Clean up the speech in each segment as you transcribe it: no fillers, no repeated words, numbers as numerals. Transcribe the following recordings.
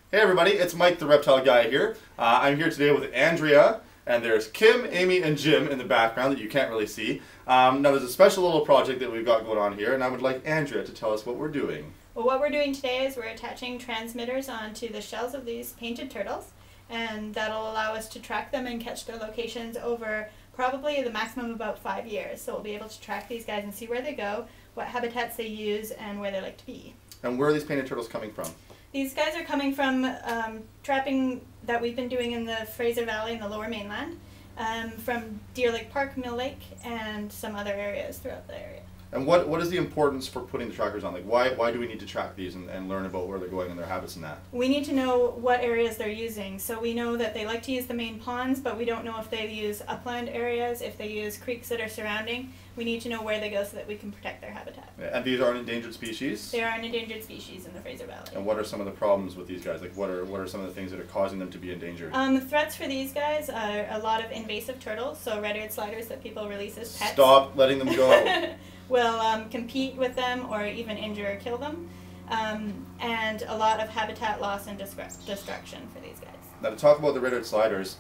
Hey everybody, it's Mike the Reptile Guy here. I'm here today with Andrea, and there's Kym, Aimee, and Jim in the background that you can't really see. Now there's a special little project that we've got going on here, and I would like Andrea to tell us what we're doing. Well, what we're doing today is we're attaching transmitters onto the shells of these painted turtles, and that'll allow us to track them and catch their locations over probably the maximum of about 5 years. So we'll be able to track these guys and see where they go, what habitats they use, and where they like to be. And where are these painted turtles coming from? These guys are coming from trapping that we've been doing in the Fraser Valley in the Lower Mainland, from Deer Lake Park, Mill Lake, and some other areas throughout the area. And what is the importance for putting the trackers on? Like why do we need to track these and learn about where they're going and their habits and that? We need to know what areas they're using. So we know that they like to use the main ponds, but we don't know if they use upland areas, if they use creeks that are surrounding. We need to know where they go so that we can protect their habitat. And these are an endangered species? They are an endangered species in the Fraser Valley. And what are some of the problems with these guys? Like what are some of the things that are causing them to be endangered? The threats for these guys are a lot of invasive turtles, so red-eared sliders that people release as pets. Stop letting them go. Will compete with them or even injure or kill them, and a lot of habitat loss and destruction for these guys. Now to talk about the red-eared sliders,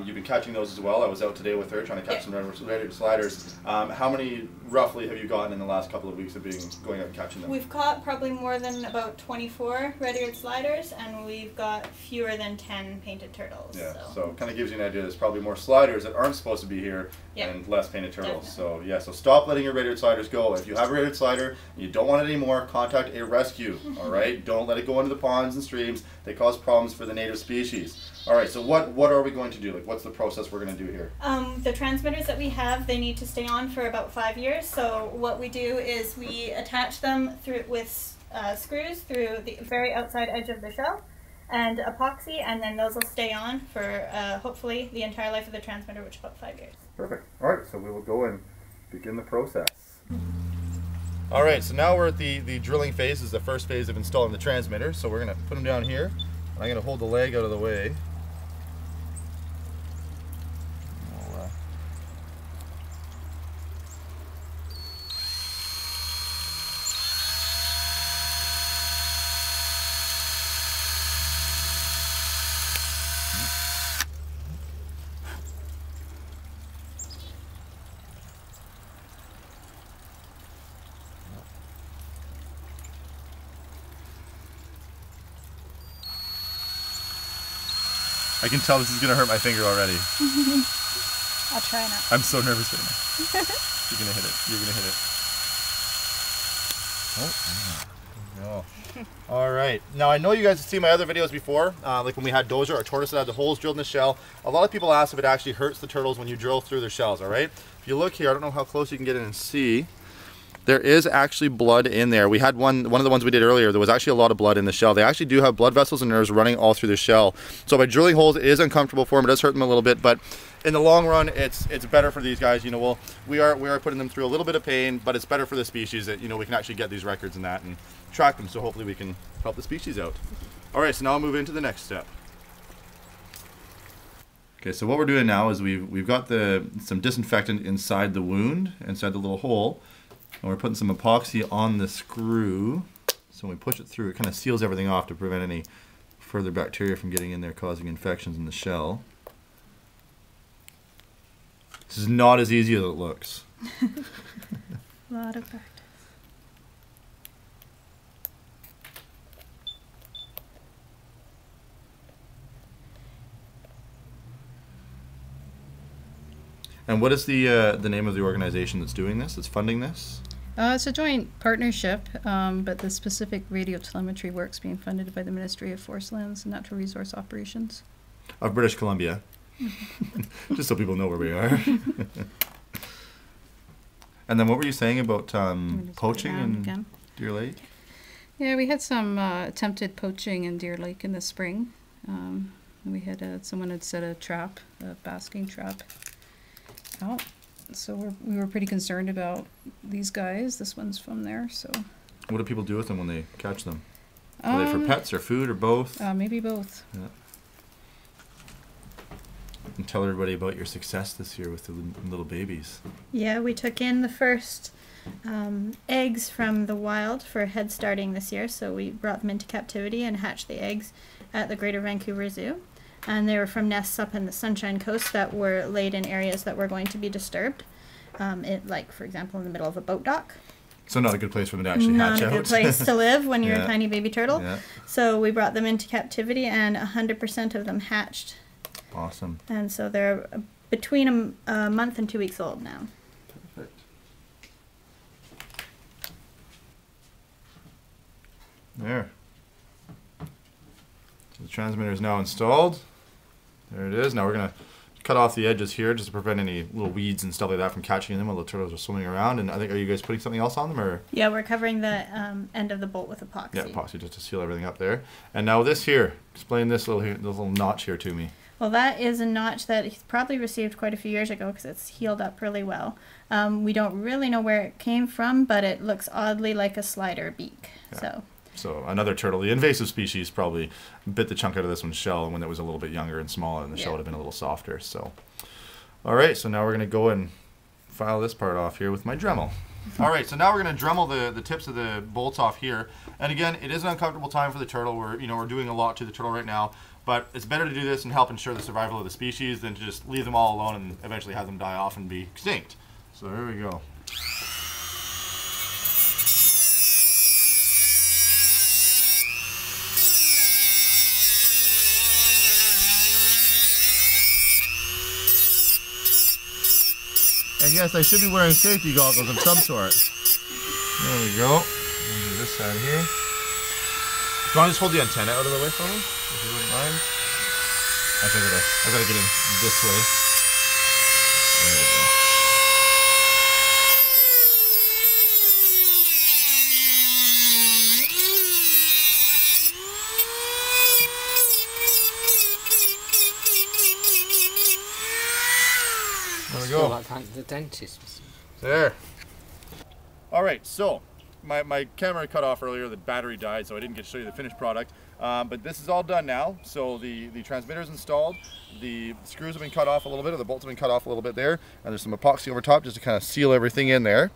you've been catching those as well. I was out today with her trying to catch some red-eared sliders. How many roughly have you gotten in the last couple of weeks of going out and catching them? We've caught probably more than about 24 red-eared sliders, and we've got fewer than 10 painted turtles. Yeah, so it kind of gives you an idea. There's probably more sliders that aren't supposed to be here and less painted turtles. Definitely. So yeah, so stop letting your red-eared sliders go. If you have a red-eared slider and you don't want it anymore, contact a rescue. All right, don't let it go into the ponds and streams. They cause problems for the native species. All right, so what are we going to do? Like, what's the process we're going to do here? The transmitters that we have, they need to stay on for about 5 years. So what we do is we attach them with screws through the very outside edge of the shell and epoxy, and then those will stay on for hopefully the entire life of the transmitter, which is about 5 years. Perfect. All right, so we will go and begin the process. All right, so now we're at the drilling phase. This is the first phase of installing the transmitter. So we're going to put them down here. I'm going to hold the leg out of the way. I can tell this is going to hurt my finger already. I'll try not. I'm so nervous right now. You're going to hit it. You're going to hit it. Oh, no. All right. Now, I know you guys have seen my other videos before, like when we had dozer or tortoise that had the holes drilled in the shell. A lot of people ask if it actually hurts the turtles when you drill through their shells, all right? If you look here, I don't know how close you can get in and see. There is actually blood in there. We had one of the ones we did earlier, there was actually a lot of blood in the shell. They actually do have blood vessels and nerves running all through the shell. So by drilling holes, it is uncomfortable for them. It does hurt them a little bit, but in the long run, it's better for these guys. You know, we are putting them through a little bit of pain, but it's better for the species that, you know, we can actually get these records and that and track them. So hopefully we can help the species out. All right, so now I'll move into the next step. Okay, so what we're doing now is we've got some disinfectant inside the wound, inside the little hole. And we're putting some epoxy on the screw, so when we push it through, it kind of seals everything off to prevent any further bacteria from getting in there, causing infections in the shell. This is not as easy as it looks. A lot of practice. And what is the name of the organization that's doing this, that's funding this? It's a joint partnership, but the specific radio telemetry work's being funded by the Ministry of Forest Lands and Natural Resource Operations. Of British Columbia. Just so people know where we are. And then what were you saying about poaching in Deer Lake? Yeah, we had some attempted poaching in Deer Lake in the spring. We had someone had set a trap, a basking trap, out. So we were pretty concerned about these guys. This one's from there, so. What do people do with them when they catch them? Are they for pets or food or both? Maybe both. Yeah. And tell everybody about your success this year with the little babies. Yeah, we took in the first eggs from the wild for head starting this year, so we brought them into captivity and hatched the eggs, at the Greater Vancouver Zoo. And they were from nests up in the Sunshine Coast that were laid in areas that were going to be disturbed. Like, for example, in the middle of a boat dock. So not a good place for them to actually hatch out. Not a good place to live when you're Yeah. a tiny baby turtle. Yeah. So we brought them into captivity, and 100% of them hatched. Awesome. And so they're between a month and 2 weeks old now. Perfect. There. So the transmitter is now installed. There it is. Now we're going to cut off the edges here just to prevent any little weeds and stuff like that from catching them while the turtles are swimming around. And I think, are you guys putting something else on them, or? Yeah, we're covering the end of the bolt with epoxy. Yeah, epoxy just to seal everything up there. And now this here, explain this little notch here to me. Well, that is a notch that he's probably received quite a few years ago because it's healed up really well. We don't really know where it came from, but it looks oddly like a slider beak. Yeah. So another turtle, the invasive species, probably bit the chunk out of this one's shell when it was a little bit younger and smaller, and the shell would have been a little softer. So, all right, so now we're going to go and file this part off here with my Dremel. All right, so now we're going to Dremel the tips of the bolts off here. And again, it is an uncomfortable time for the turtle. We're doing a lot to the turtle right now, but it's better to do this and help ensure the survival of the species than to just leave them all alone and eventually have them die off and be extinct. So here we go. And yes, I should be wearing safety goggles of some sort. There we go. Do this side here. Do you want to just hold the antenna out of the way for me, if you wouldn't mind? I gotta get in this way. There we go. There we go. Like the dentist. There. All right, so my camera cut off earlier. The battery died, so I didn't get to show you the finished product. But this is all done now. So the transmitter is installed. The screws have been cut off a little bit, or the bolts have been cut off a little bit there. And there's some epoxy over top just to kind of seal everything in there.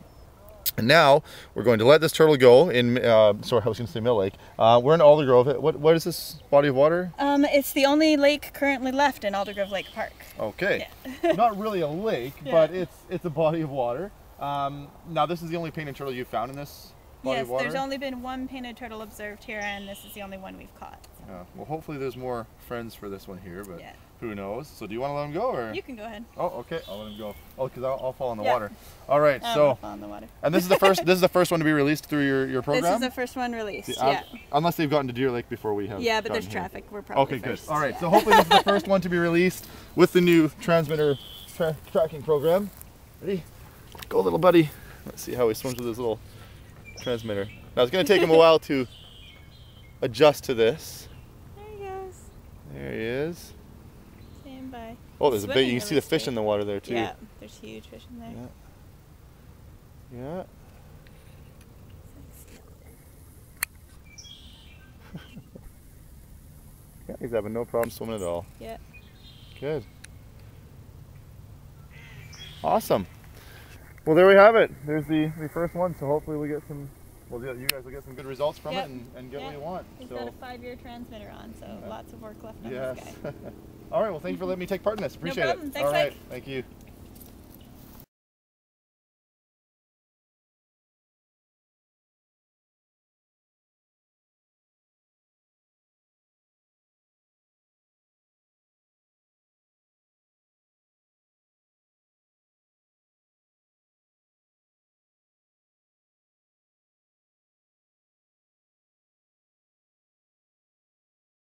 And now we're going to let this turtle go in, sorry, I was going to say Mill Lake. We're in Aldergrove. What is this body of water? It's the only lake currently left in Aldergrove Lake Park. Okay. Yeah. Not really a lake, Yeah. but it's a body of water. Now this is the only painted turtle you've found in this body of water? Yes, there's only been one painted turtle observed here, and this is the only one we've caught. So. Yeah. Well, hopefully there's more friends for this one here, but Yeah. who knows? So do you want to let him go, or? You can go ahead. Oh, okay. I'll let him go. Oh, because I'll fall in the water. All right. I'll So. fall in the water. And this is the first. This is the first one to be released through your program. This is the first one released. See, unless they've gotten to Deer Lake before we have. Yeah, but there's gotten here. traffic. We're probably Okay, first. good. All right. So hopefully this is the first one to be released with the new transmitter tracking program. Ready? Go, little buddy. Let's see how he swims with his little transmitter. Now it's going to take him a while to adjust to this. There he goes. There he is. Stand by. Oh, there's a big. You Swimming can see the really fish straight. in the water there too. Yeah, there's huge fish in there. Yeah. Yeah, he's having no problem swimming at all. Yeah. Good. Awesome. Well, there we have it. There's the first one. So hopefully we get some. Well, yeah, you guys will get some good results from Yep. it and get what you want. He's So, got a 5-year transmitter on, so lots of work left on yes. this guy. All right. Well, thank you for letting me take part in this. Appreciate problem. it. Thanks, All right. Mike. Thank you.